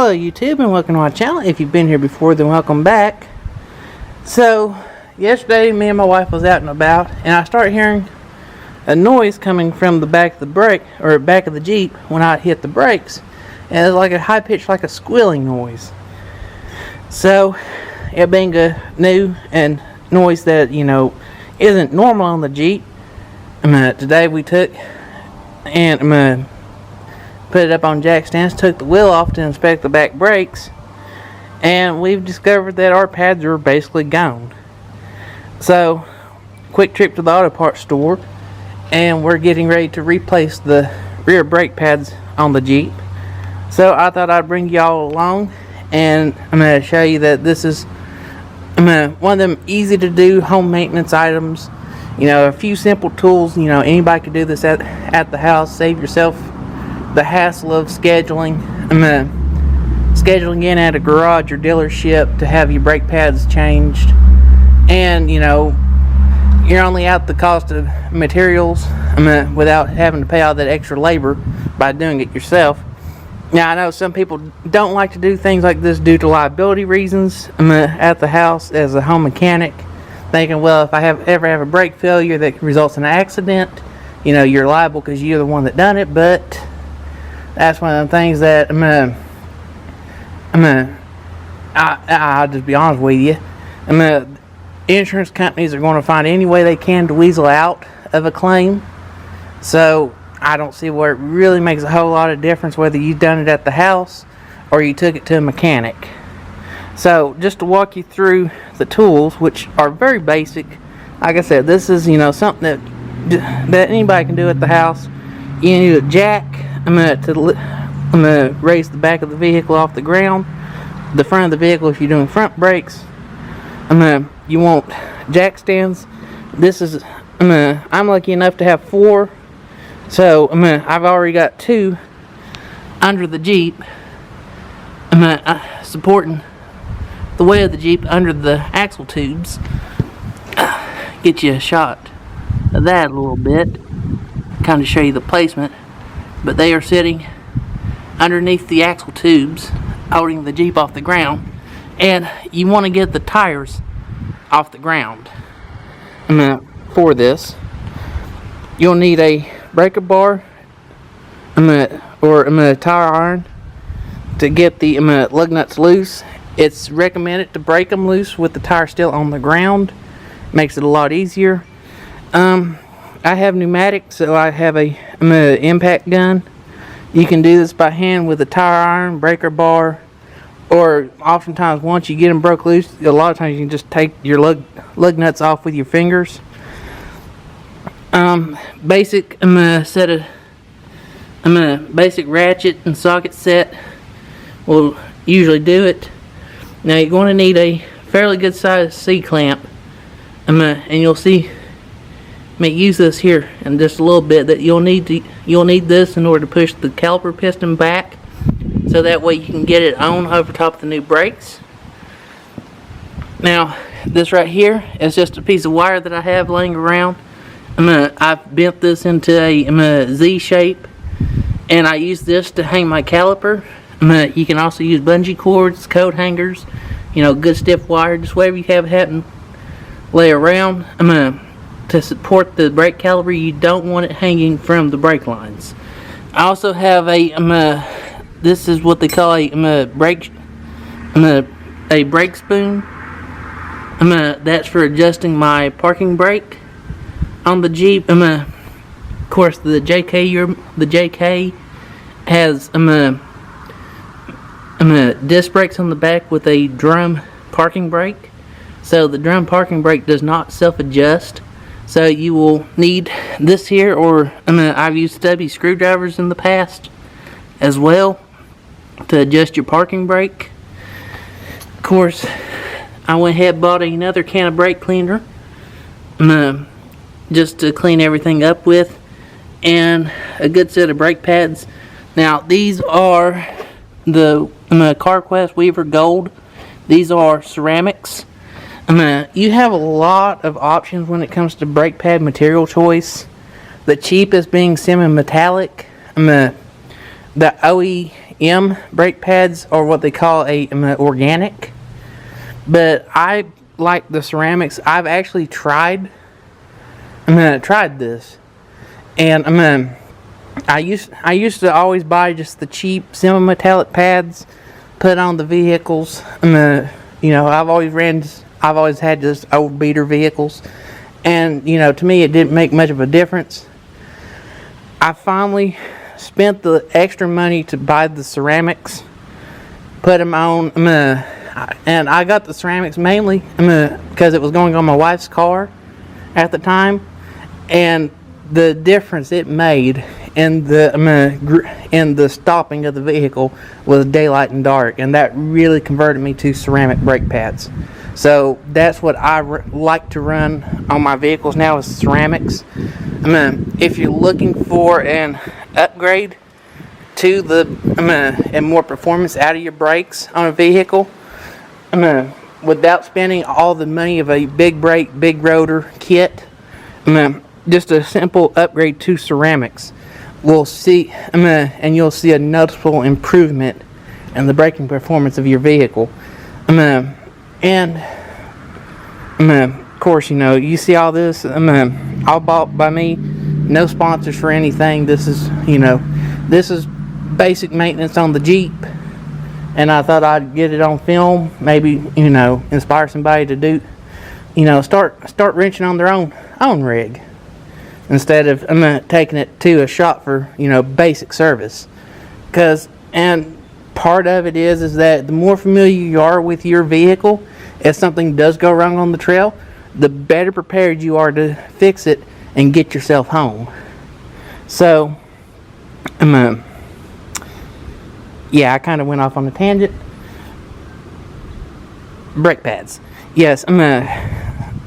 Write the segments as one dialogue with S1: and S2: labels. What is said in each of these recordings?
S1: Hello YouTube and welcome to my channel. If you've been here before, then welcome back. So yesterday me and my wife was out and about and I started hearing a noise coming from the back of the brake or back of the Jeep when I hit the brakes, and it was like a high pitched, like a squealing noise. So it being a new and noise that isn't normal on the Jeep, today we took and put it up on jack stands, took the wheel off to inspect the back brakes, and we've discovered that our pads are basically gone. So quick trip to the auto parts store, and we're getting ready to replace the rear brake pads on the Jeep. So I thought I'd bring y'all along, and I'm going to show you that this is one of them easy to do home maintenance items. A few simple tools. Anybody can do this at the house. Save yourself the hassle of scheduling in at a garage or dealership to have your brake pads changed, and you're only out the cost of materials without having to pay all that extra labor by doing it yourself. Now I know some people don't like to do things like this due to liability reasons at the house as a home mechanic, thinking, well, if I ever have a brake failure that results in an accident, you're liable because you're the one that done it. But that's one of the things that I'll just be honest with you. Insurance companies are going to find any way they can to weasel out of a claim. So I don't see where it really makes a whole lot of difference whether you've done it at the house or you took it to a mechanic. So just to walk you through the tools, which are very basic. Like I said, this is something that anybody can do at the house. You need a jack to raise the back of the vehicle off the ground. The front of the vehicle if you're doing front brakes. You want jack stands. This is I'm lucky enough to have 4. So I've already got 2 under the Jeep. Supporting the weight of the Jeep under the axle tubes. Get you a shot of that a little bit, kind of show you the placement. But they are sitting underneath the axle tubes, holding the Jeep off the ground, and you want to get the tires off the ground. For this, you'll need a breaker bar or a tire iron to get the lug nuts loose. It's recommended to break them loose with the tire still on the ground. Makes it a lot easier. I have pneumatic, so I have a impact gun. You can do this by hand with a tire iron, breaker bar, or oftentimes once you get them broke loose, a lot of times you can just take your lug nuts off with your fingers. Basic set of basic ratchet and socket set will usually do it. Now you're going to need a fairly good sized C-clamp, and you'll see me use this here in just a little bit. That you'll need this in order to push the caliper piston back, so that way you can get it on over top of the new brakes. Now this right here is just a piece of wire that I have laying around. I've bent this into a Z shape, and I use this to hang my caliper. You can also use bungee cords, coat hangers, good stiff wire, just whatever you have happen lay around to support the brake caliper. You don't want it hanging from the brake lines. I also have this is what they call a brake spoon. That's for adjusting my parking brake on the Jeep. Of course, the JK has disc brakes on the back with a drum parking brake. So the drum parking brake does not self-adjust. So you will need this here, or I've used stubby screwdrivers in the past as well to adjust your parking brake. Of course, I went ahead and bought another can of brake cleaner just to clean everything up with, and a good set of brake pads. Now these are the CarQuest Weaver Gold. These are ceramics. You have a lot of options when it comes to brake pad material choice. The cheapest being semi-metallic. The OE M brake pads are what they call a organic, but I like the ceramics. I've actually tried this, and I used to always buy just the cheap semi-metallic pads, put on the vehicles. I've always had just old beater vehicles, and to me it didn't make much of a difference. I finally spent the extra money to buy the ceramics, put them on, and I got the ceramics mainly because it was going on my wife's car at the time, and the difference it made in the stopping of the vehicle was daylight and dark, and that really converted me to ceramic brake pads. So that's what I like to run on my vehicles now, is ceramics. If you're looking for an upgrade to and more performance out of your brakes on a vehicle, without spending all the money of a big brake, big rotor kit, just a simple upgrade to ceramics will see, and you'll see a noticeable improvement in the braking performance of your vehicle. And of course, you see all this, all bought by me, no sponsors for anything. This is basic maintenance on the Jeep, and I thought I'd get it on film, maybe inspire somebody to do, start wrenching on their own rig, instead of taking it to a shop for basic service. And part of it is that the more familiar you are with your vehicle, if something does go wrong on the trail, the better prepared you are to fix it and get yourself home. So yeah, I kind of went off on a tangent. Brake pads, yes.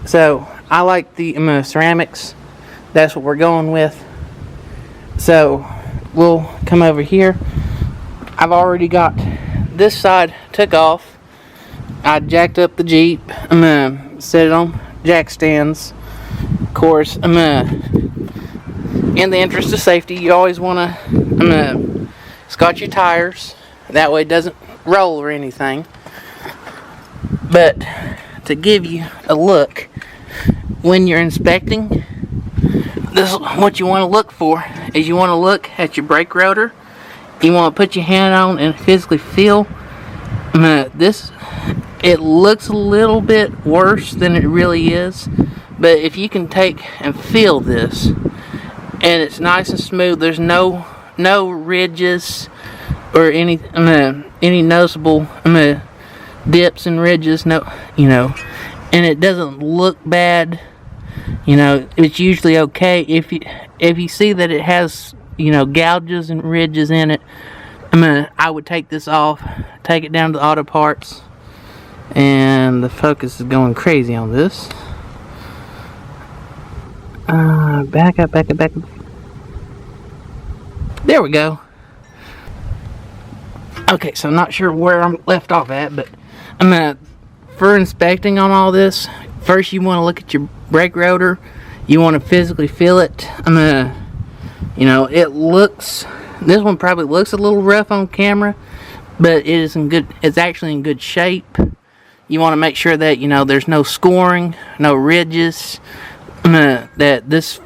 S1: So I like the ceramics. That's what we're going with. So we'll come over here. I've already got this side took off. I jacked up the Jeep. Set it on jack stands. Of course, in the interest of safety, you always want to scotch your tires. That way it doesn't roll or anything. But to give you a look, when you're inspecting, this is what you want to look for. Is you want to look at your brake rotor. You want to put your hand on and physically feel this. It looks a little bit worse than it really is, but if you can take and feel this, and it's nice and smooth, there's no ridges or any noticeable dips and ridges, and it doesn't look bad. It's usually okay. If you see that it has gouges and ridges in it, I would take this off, take it down to the auto parts, and the focus is going crazy on this. Back up. There we go. Okay, so I'm not sure where I'm left off at, but for inspecting on all this, first you want to look at your brake rotor. You want to physically feel it. This one probably looks a little rough on camera, but it's actually in good shape. You want to make sure that there's no scoring, no ridges, that this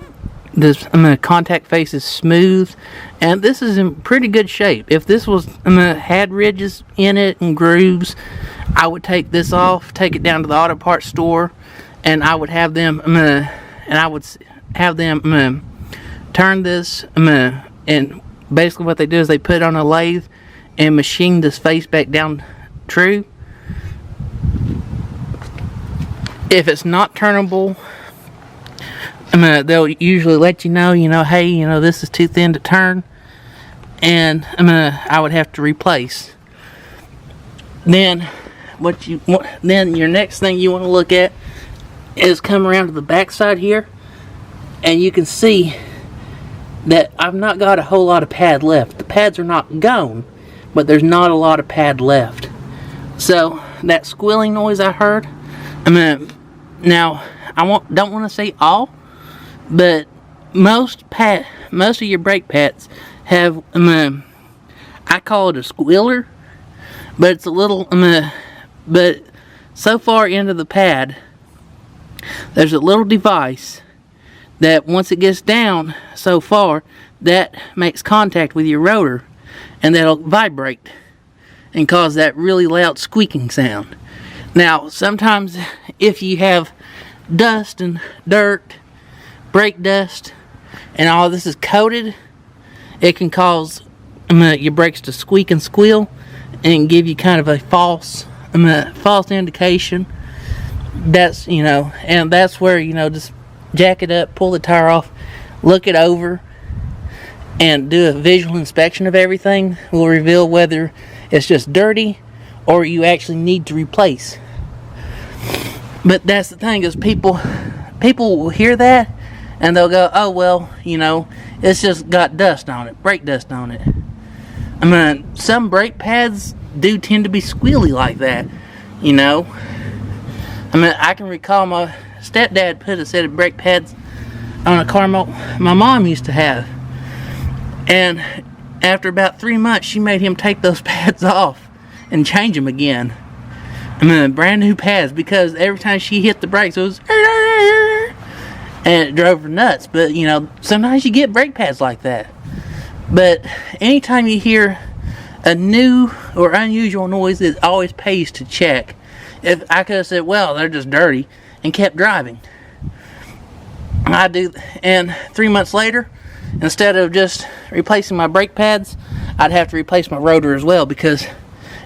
S1: contact face is smooth, and this is in pretty good shape. If this was had ridges in it and grooves, I would take this off, take it down to the auto parts store, and I would have them turn this, and basically what they do is they put it on a lathe and machine this face back down true. If it's not turnable, they'll usually let you know, hey, this is too thin to turn, and I would have to replace. Then your next thing you want to look at is come around to the back side here, and you can see that I've not got a whole lot of pad left. The pads are not gone, but there's not a lot of pad left. So that squealing noise I heard, now don't want to say all, but most of your brake pads have, I I call it a squealer, but it's a little, but so far into the pad, there's a little device that once it gets down so far, that makes contact with your rotor, and that'll vibrate and cause that really loud squeaking sound. Now, sometimes if you have dust and dirt, brake dust, and all this is coated, it can cause your brakes to squeak and squeal and give you kind of a false indication. That's, and that's where, just jack it up, pull the tire off, look it over, and do a visual inspection of everything. Will reveal whether it's just dirty or you actually need to replace. But that's the thing, is people will hear that and they'll go, oh well, it's just got dust on it, brake dust on it. Some brake pads do tend to be squealy like that, I can recall my stepdad put a set of brake pads on a car my mom used to have, and after about 3 months she made him take those pads off and change them again. Brand new pads, because every time she hit the brakes it was and it drove her nuts. But sometimes you get brake pads like that. But anytime you hear a new or unusual noise, it always pays to check. If I could have said, well, they're just dirty, and kept driving, I do. And 3 months later, instead of just replacing my brake pads, I'd have to replace my rotor as well, because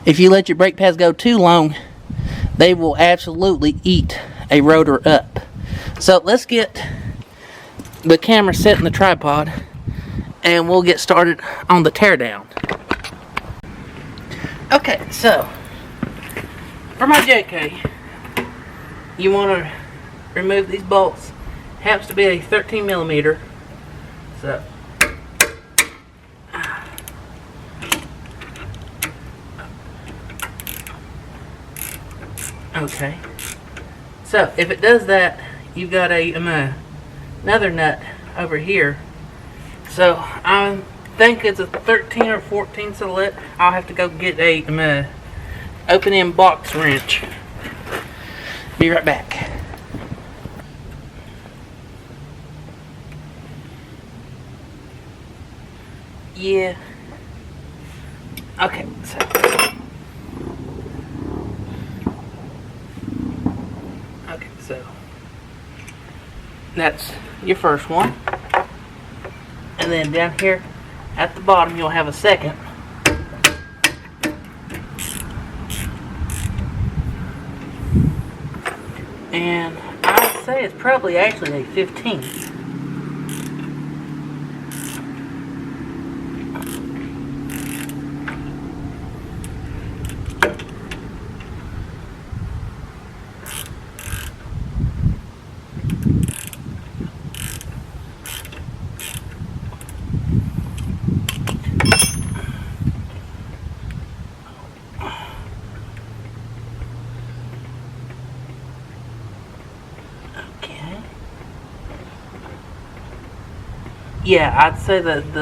S1: if you let your brake pads go too long, they will absolutely eat a rotor up. So let's get the camera set in the tripod and we'll get started on the teardown. Okay, so for my JK, you want to remove these bolts. Happens to be a 13 millimeter. So okay. So if it does that, you've got another nut over here. So I think it's a 13 or 14, so I'll have to go get a open-end box wrench. Be right back. Yeah. Okay, so that's your first one, and then down here at the bottom you'll have a second. And I'd say it's probably actually a 15. Yeah, I'd say that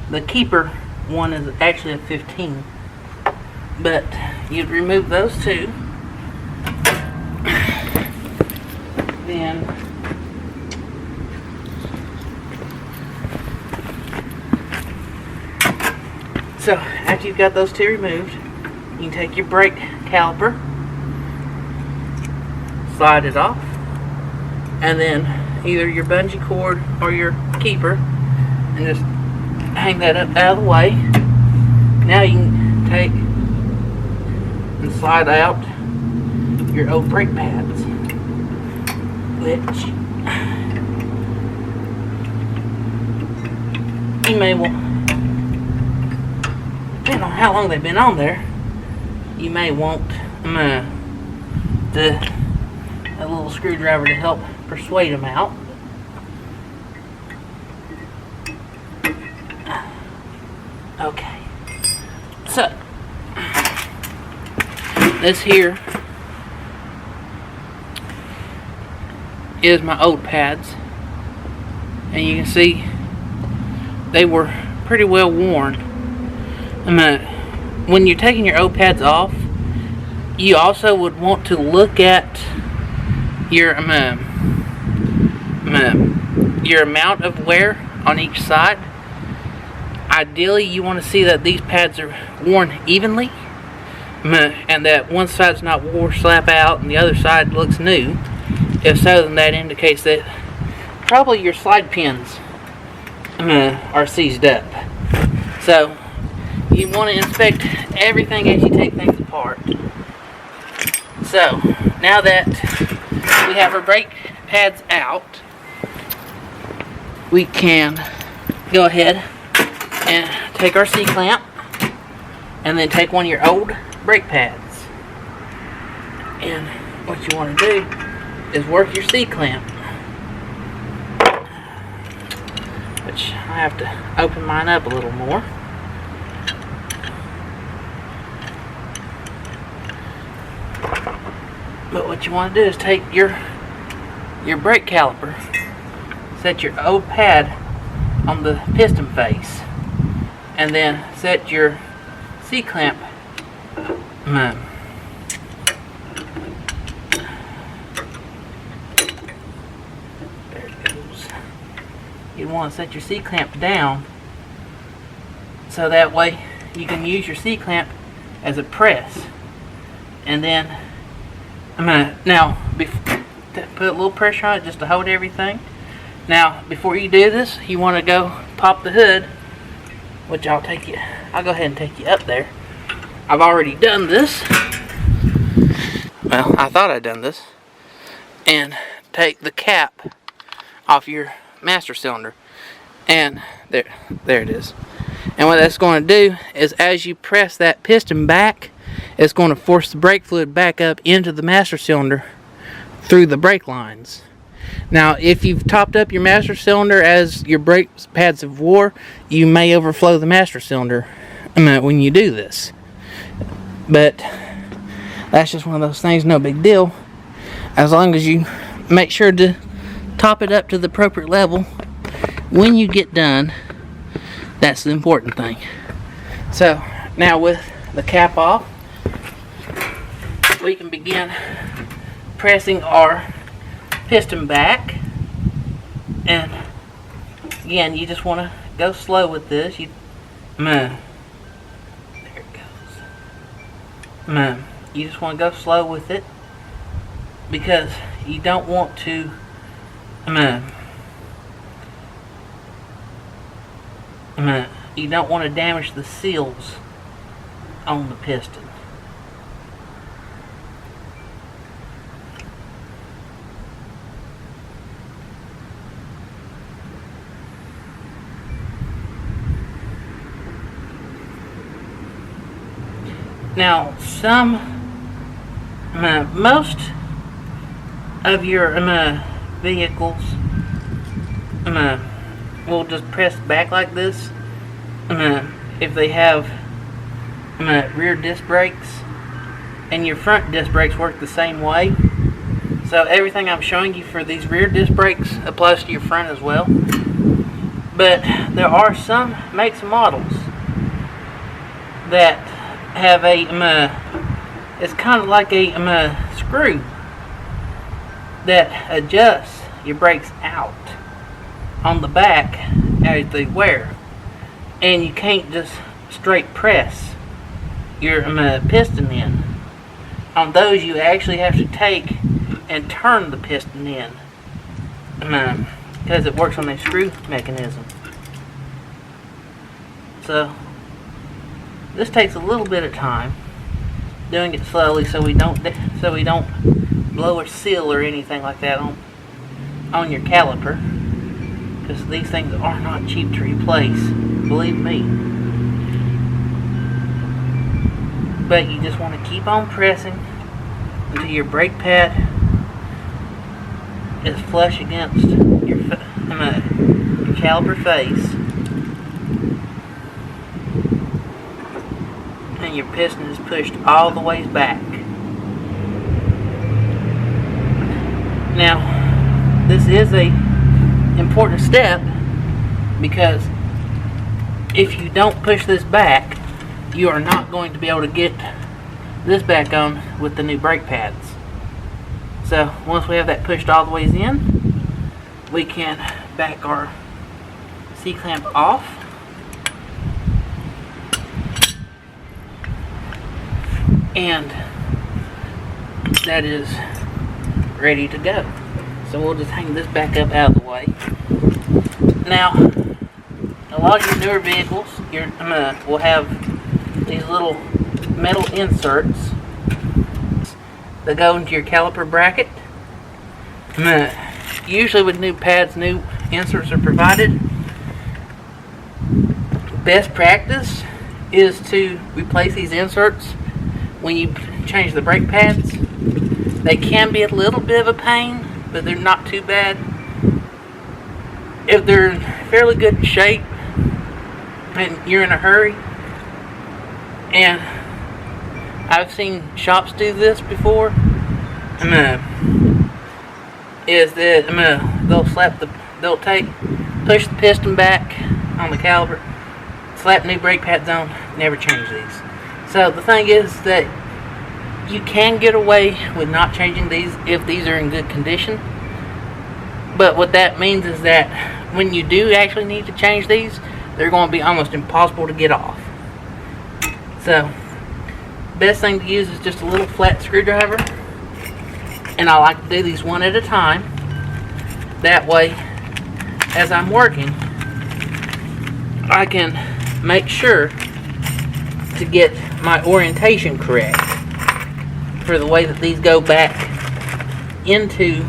S1: the keeper one is actually a 15. But you'd remove those two. Then so after you've got those two removed, you can take your brake caliper, slide it off, and then either your bungee cord or your keeper, and just hang that up out of the way. Now you can take and slide out your old brake pads, which you may want, depending on how long they've been on there, you may want a little screwdriver to help persuade them out. Okay, so this here is my old pads, and you can see they were pretty well worn. when you're taking your O-pads off, you also would want to look at your amount of wear on each side. Ideally, you want to see that these pads are worn evenly, and that one side's not wore slap out and the other side looks new. If so, then that indicates that probably your slide pins are seized up. So you want to inspect everything as you take things apart. So now that we have our brake pads out, we can go ahead and take our C-clamp and then take one of your old brake pads. And what you want to do is work your C-clamp, which I have to open mine up a little more. But what you want to do is take your brake caliper, set your old pad on the piston face, and then set your C-clamp there it goes. You want to set your C-clamp down so that way you can use your C-clamp as a press. And then now put a little pressure on it just to hold everything. Now before you do this, you want to go pop the hood, which I'll go ahead and take you up there. I've already done this. Well, I thought I'd done this. And take the cap off your master cylinder. And there it is. And what that's going to do is as you press that piston back, it's going to force the brake fluid back up into the master cylinder through the brake lines. Now, if you've topped up your master cylinder as your brake pads have wore, you may overflow the master cylinder when you do this. But that's just one of those things, no big deal. As long as you make sure to top it up to the appropriate level when you get done, that's the important thing. So, now with the cap off, we can begin pressing our piston back. And again, you just want to go slow with this. There it goes. You just want to go slow with it because you don't want to you don't want to damage the seals on the piston. Now, most of your vehicles will just press back like this if they have rear disc brakes, and your front disc brakes work the same way. So everything I'm showing you for these rear disc brakes applies to your front as well. But there are some makes and models that have it's kind of like a screw that adjusts your brakes out on the back as they wear, and you can't just straight press your piston in. On those, you actually have to take and turn the piston in because it works on a screw mechanism. So this takes a little bit of time, doing it slowly so we don't blow a seal or anything like that on your caliper, because these things are not cheap to replace, believe me. But you just want to keep on pressing until your brake pad is flush against your caliper face, and your piston is pushed all the way back. Now, this is a important step, because if you don't push this back, you are not going to be able to get this back on with the new brake pads. So once we have that pushed all the ways in, we can back our C-clamp off. And that is ready to go. So we'll just hang this back up out of the way. Now, a lot of your newer vehicles will have these little metal inserts that go into your caliper bracket. Usually with new pads, new inserts are provided. Best practice is to replace these inserts when you change the brake pads. They can be a little bit of a pain, but they're not too bad. If they're in fairly good shape and you're in a hurry, and I've seen shops do this before, is that they'll push the piston back on the caliper, slap new brake pads on, never change these. So the thing is that you can get away with not changing these if these are in good condition. But what that means is that when you do actually need to change these, they're going to be almost impossible to get off. So best thing to use is just a little flat screwdriver, and I like to do these one at a time. That way, as I'm working, I can make sure to get my orientation correct for the way that these go back into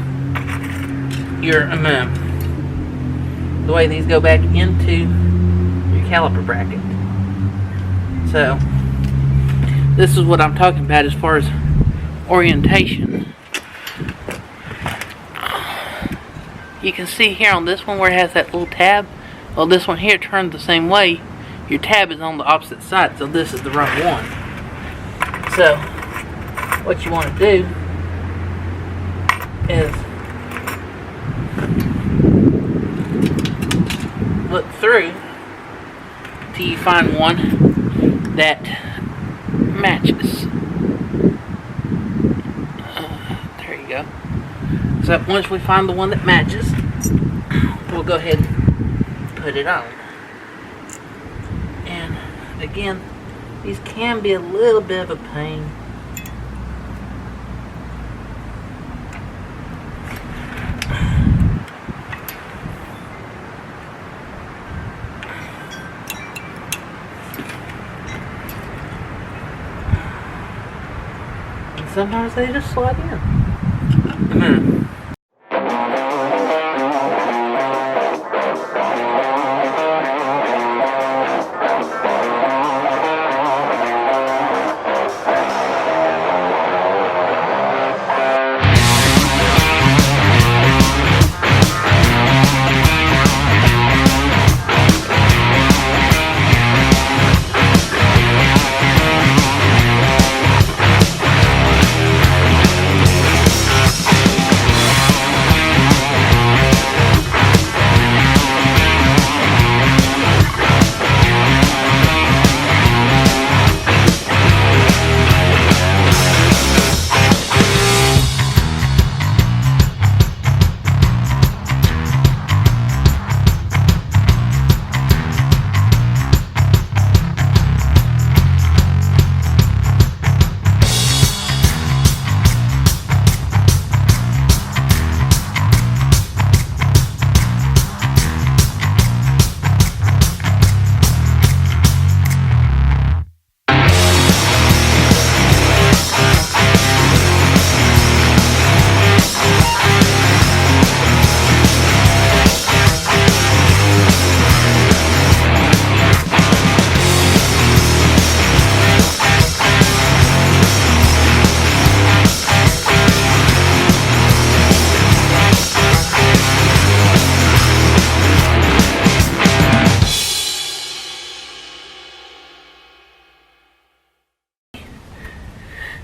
S1: your caliper bracket. So this is what I'm talking about as far as orientation. You can see here on this one where it has that little tab. Well, this one here turns the same way. Your tab is on the opposite side, so this is the wrong one. So what you want to do is look through till you find one that matches. There you go. So once we find the one that matches, we'll go ahead and put it on. And again, these can be a little bit of a pain. And sometimes they just slide in.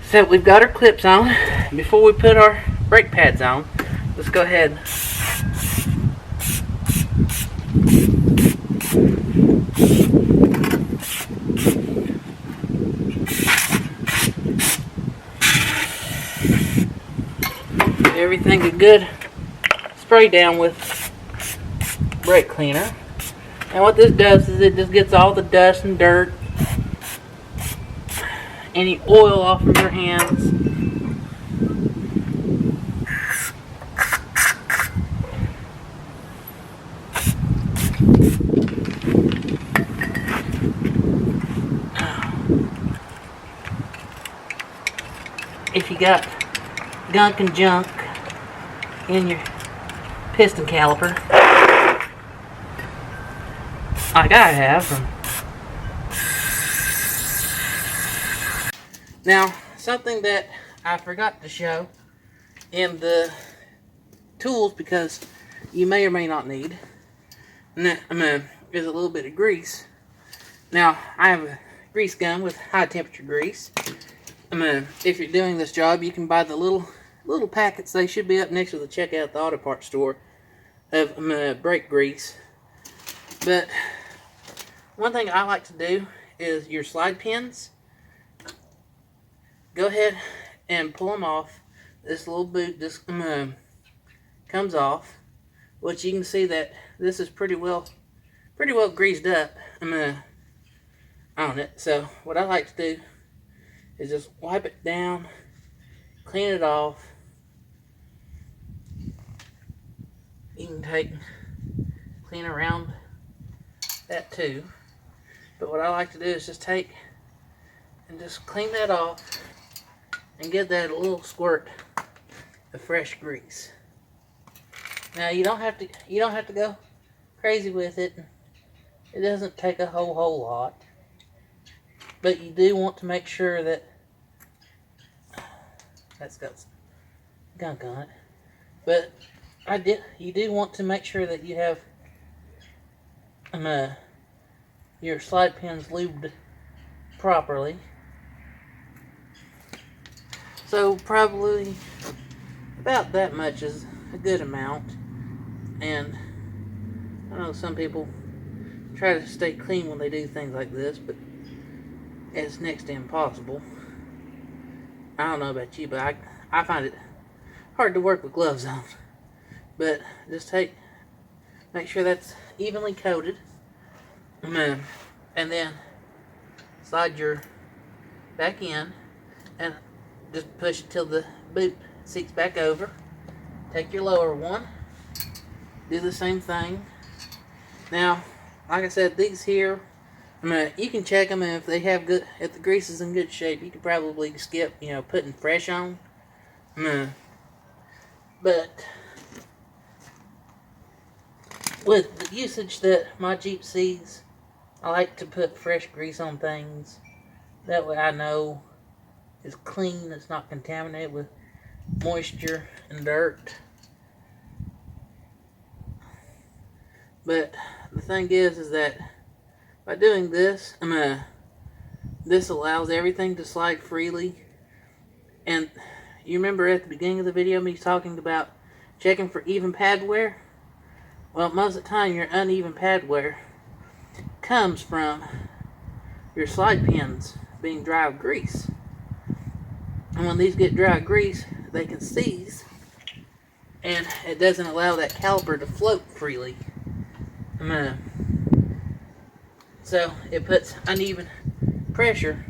S1: So we've got our clips on. Before we put our brake pads on, let's go ahead everything a good spray down with brake cleaner. And what this does is it just gets all the dust and dirt, any oil off of your hands. If you got gunk and junk in your piston caliper, like I have. Now, something that I forgot to show in the tools, because you may or may not need, is a little bit of grease. Now, I have a grease gun with high temperature grease. If you're doing this job, you can buy the little packets. They should be up next to the checkout at the auto parts store of brake grease. But one thing I like to do is your slide pins. Go ahead and pull them off. This little boot just comes off, which you can see that this is pretty well greased up on it. So what I like to do is just wipe it down, clean it off. You can clean around that too. But what I like to do is just take and just clean that off and get that a little squirt of fresh grease. Now you don't have to go crazy with it. It doesn't take a whole lot. But you do want to make sure that that's got some gunk on it. But you do want to make sure that you have your slide pins lubed properly. So probably about that much is a good amount. And I know some people try to stay clean when they do things like this, but it's next to impossible. I don't know about you, but I find it hard to work with gloves on. But just make sure that's evenly coated. And then slide your back in and just push it till the boot seats back over. Take your lower one. Do the same thing. Now, like I said, these here, you can check them, and if the grease is in good shape, you could probably skip, putting fresh on. But with the usage that my Jeep sees, I like to put fresh grease on things. That way I know it's clean, it's not contaminated with moisture and dirt. But the thing is that by doing this, this allows everything to slide freely. And you remember at the beginning of the video me talking about checking for even pad wear? Well, most of the time your uneven pad wear comes from your slide pins being dry with grease. And when these get dry with grease, they can seize, and it doesn't allow that caliper to float freely. So it puts uneven pressure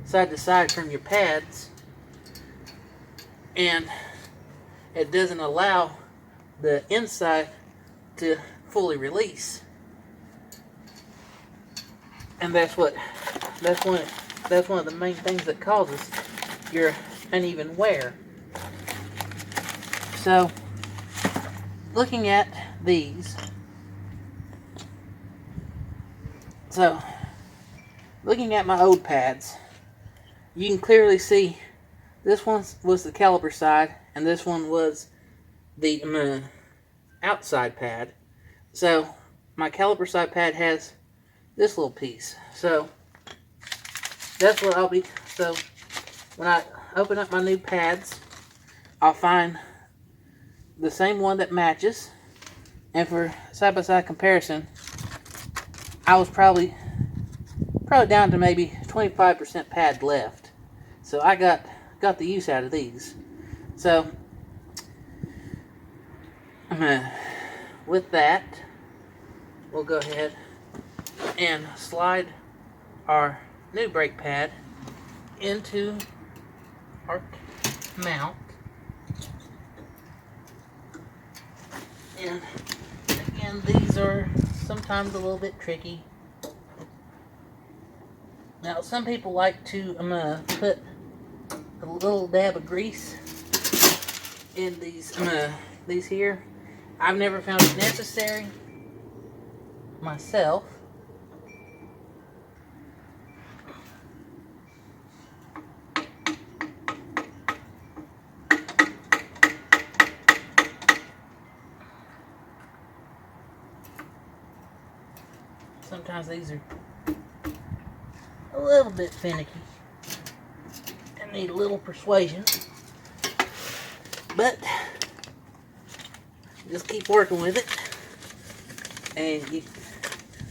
S1: side to side from your pads, and it doesn't allow the inside to fully release. And that's one of the main things that causes your uneven wear. So, looking at these, looking at my old pads, you can clearly see this one was the caliper side, and this one was the outside pad. So, my caliper side pad has this little piece. So, that's what so when I open up my new pads, I'll find the same one that matches. And for side-by-side comparison, I was probably down to maybe 25% pad left. So I got the use out of these. So with that, we'll go ahead and slide our new brake pad into our mount. And again, these are sometimes a little bit tricky. Now, some people like to put a little dab of grease in these here. I've never found it necessary myself. Sometimes these are a little bit finicky and need a little persuasion, but just keep working with it, and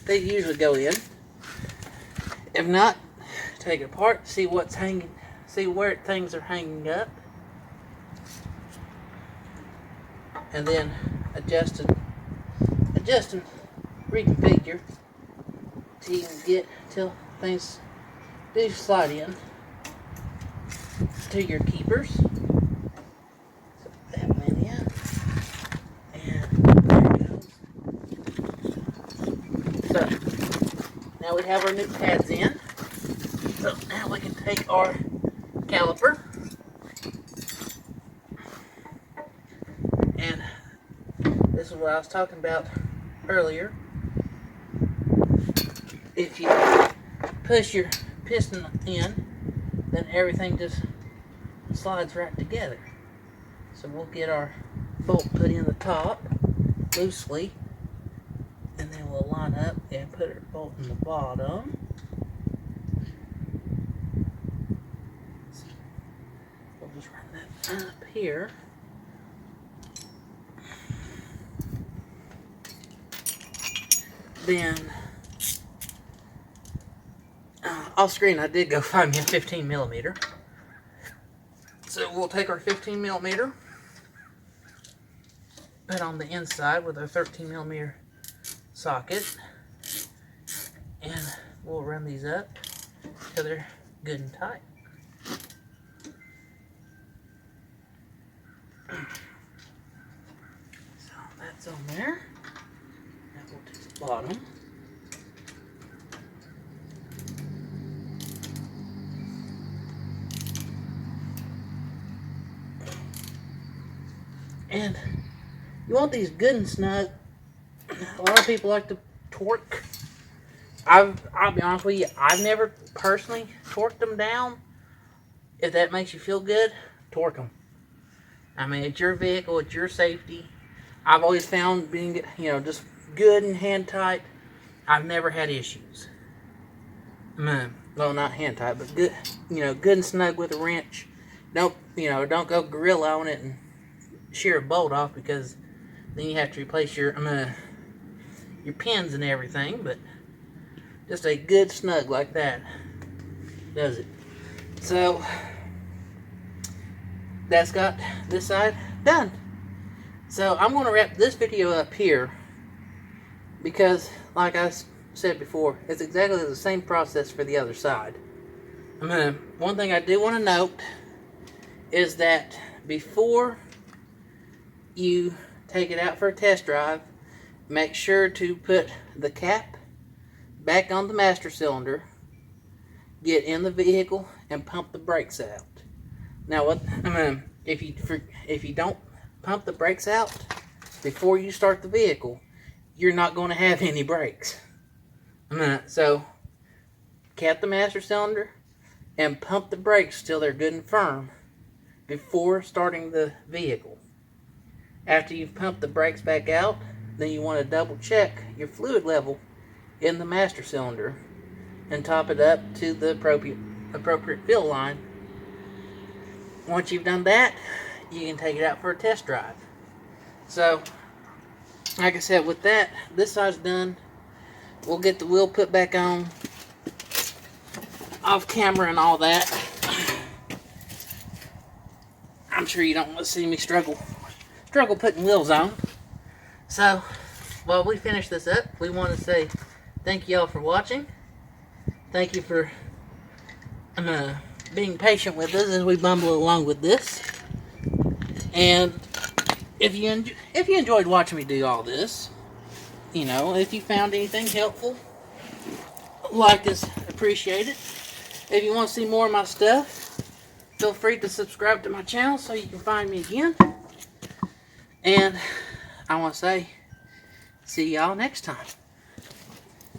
S1: they usually go in. If not, take it apart, see what's hanging, see where things are hanging up, and then adjust and reconfigure till you can get till things do slide in to your keepers. So that went in, and there it goes. So now we have our new pads in. So now we can take our caliper and this is what I was talking about earlier. If you push your piston in, then everything just slides right together. So we'll get our bolt put in the top loosely, and then we'll line up and put our bolt in the bottom. So we'll just run that up here. Then off screen I did go find me a 15 millimeter. So we'll take our 15 millimeter, put on the inside with our 13 millimeter socket, and we'll run these up till they're good and tight. So that's on there. Now we'll take the bottom. And you want these good and snug. A lot of people like to torque. I'll be honest with you, I've never personally torqued them down. If that makes you feel good, torque them. I mean, it's your vehicle, it's your safety. I've always found being, just good and hand tight, I've never had issues. Well, not hand tight, but good, good and snug with a wrench. Don't go gorilla on it and shear a bolt off, because then you have to replace your pins and everything. But just a good snug like that does it. So that's got this side done. So I'm going to wrap this video up here, because like I said before, it's exactly the same process for the other side. One thing I do want to note is that before you take it out for a test drive, make sure to put the cap back on the master cylinder, get in the vehicle, and pump the brakes out. Now, if you don't pump the brakes out before you start the vehicle, you're not going to have any brakes. So, cap the master cylinder and pump the brakes till they're good and firm before starting the vehicle. After you've pumped the brakes back out, then you want to double check your fluid level in the master cylinder and top it up to the appropriate fill line. Once you've done that, you can take it out for a test drive. So, like I said, with that, this side's done. We'll get the wheel put back on, off camera and all that. I'm sure you don't want to see me struggle putting wheels on. So, while we finish this up, we want to say thank you all for watching. Thank you for being patient with us as we bumble along with this. And if you enjoyed watching me do all this, you know, if you found anything helpful, like us, appreciate it. If you want to see more of my stuff, feel free to subscribe to my channel so you can find me again. And I want to say, see y'all next time.